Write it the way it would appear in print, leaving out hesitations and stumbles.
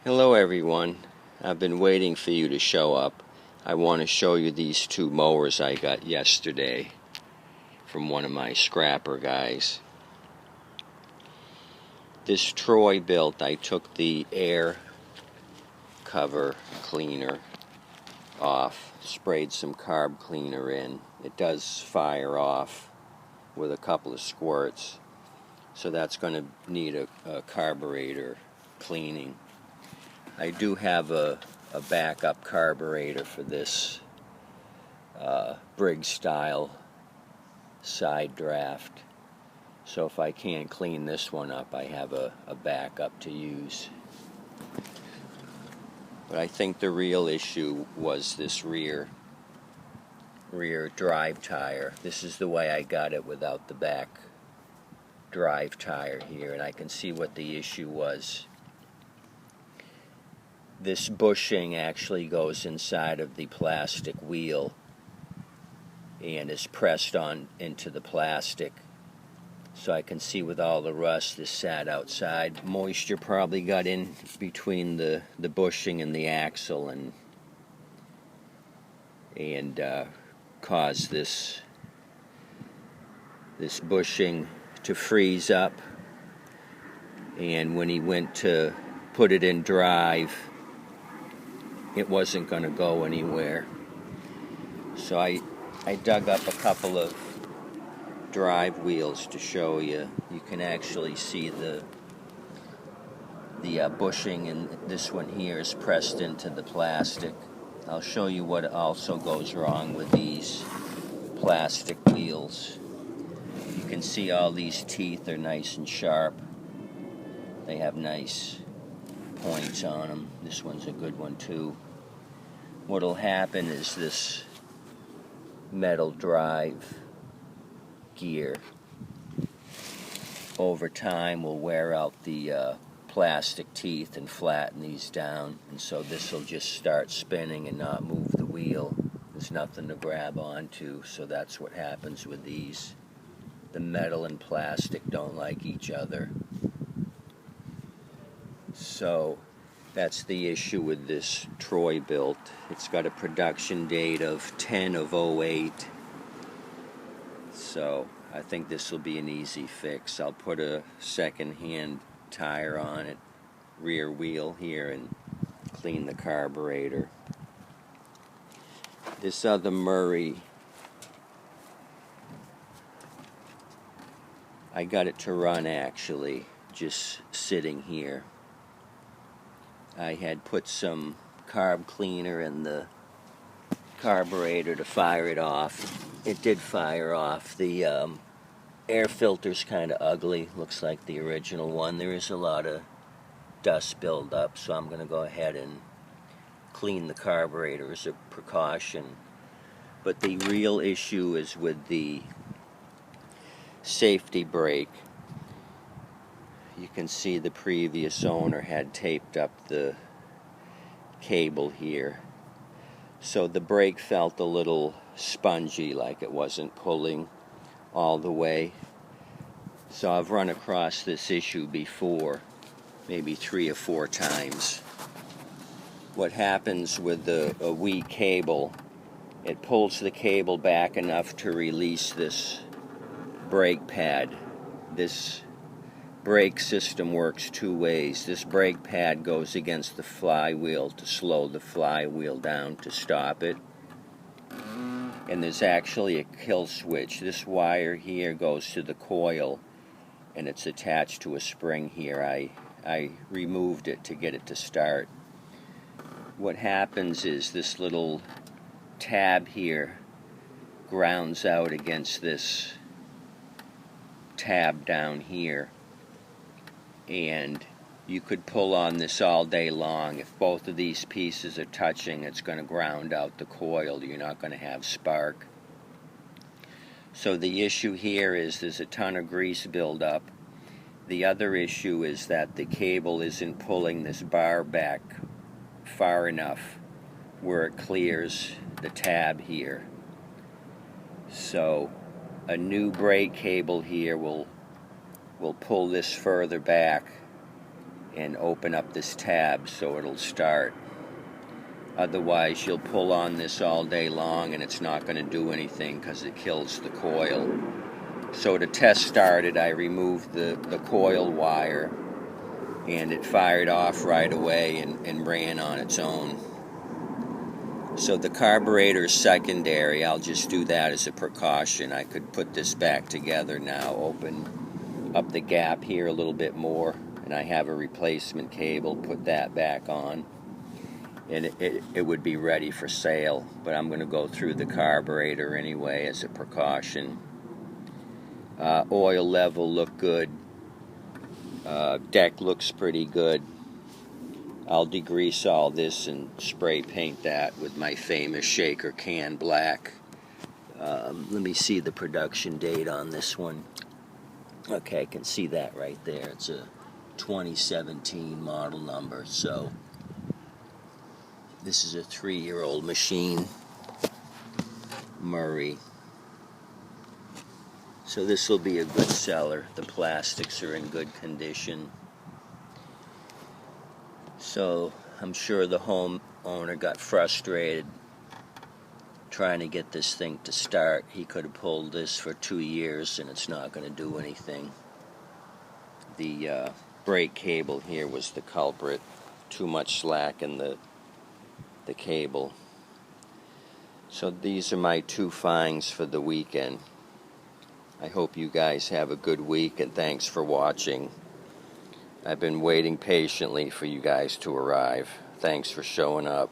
Hello everyone. I've been waiting for you to show up. I want to show you these two mowers I got yesterday from one of my scrapper guys. This Troy-Bilt, I took the air cover cleaner off, sprayed some carb cleaner in. It does fire off with a couple of squirts, so that's going to need a carburetor cleaning. I do have a backup carburetor for this Briggs style side draft, so if I can't clean this one up, I have a backup to use. But I think the real issue was this rear drive tire. This is the way I got it without the back drive tire here, and I can see what the issue was. This bushing actually goes inside of the plastic wheel and is pressed on into the plastic. So I can see with all the rust, this sat outside. Moisture probably got in between the bushing and the axle and caused this bushing to freeze up. And when he went to put it in drive, it wasn't going to go anywhere. So I dug up a couple of drive wheels to show you. You can actually see the bushing, and this one here is pressed into the plastic. I'll show you what also goes wrong with these plastic wheels. You can see all these teeth are nice and sharp. They have nice points on them. This one's a good one too. What'll happen is this metal drive gear over time will wear out the plastic teeth and flatten these down, and so this will just start spinning and not move the wheel. There's nothing to grab onto, so that's what happens with these. The metal and plastic don't like each other. So that's the issue with this Troy-Bilt. It's got a production date of 10/08. So I think this will be an easy fix. I'll put a second-hand tire on it, rear wheel here, and clean the carburetor. This other Murray, I got it to run actually, just sitting here. I had put some carb cleaner in the carburetor to fire it off. It did fire off. The air filter's kind of ugly, looks like the original one. There is a lot of dust buildup, so I'm going to go ahead and clean the carburetor as a precaution. But the real issue is with the safety brake. You can see the previous owner had taped up the cable here. So the brake felt a little spongy, like it wasn't pulling all the way. So I've run across this issue before, maybe 3 or 4 times. What happens with a weak cable, it pulls the cable back enough to release this brake pad. This brake system works 2 ways. This brake pad goes against the flywheel to slow the flywheel down to stop it. And there's actually a kill switch. This wire here goes to the coil, and it's attached to a spring here. I removed it to get it to start. What happens is this little tab here grounds out against this tab down here, and you could pull on this all day long. If both of these pieces are touching, it's going to ground out the coil. You're not going to have spark. So the issue here is there's a ton of grease buildup. The other issue is that the cable isn't pulling this bar back far enough where it clears the tab here. So a new brake cable here will pull this further back and open up this tab so it'll start. Otherwise you'll pull on this all day long and it's not going to do anything because it kills the coil. So to test start it, I removed the coil wire, and it fired off right away and ran on its own. So the carburetor is secondary. I'll just do that as a precaution. I could put this back together now, open up the gap here a little bit more, and I have a replacement cable, put that back on, and it would be ready for sale. But I'm going to go through the carburetor anyway as a precaution. Oil level looked good. Deck looks pretty good. I'll degrease all this and spray paint that with my famous shaker can black. Let me see the production date on this one. Okay, I can see that right there. It's a 2017 model number. So this is a 3-year-old machine, Murray. So this will be a good seller. The plastics are in good condition. So I'm sure the homeowner got frustrated trying to get this thing to start. He could have pulled this for 2 years and it's not going to do anything. The brake cable here was the culprit. Too much slack in the cable. So these are my 2 finds for the weekend. I hope you guys have a good week, and thanks for watching. I've been waiting patiently for you guys to arrive. Thanks for showing up.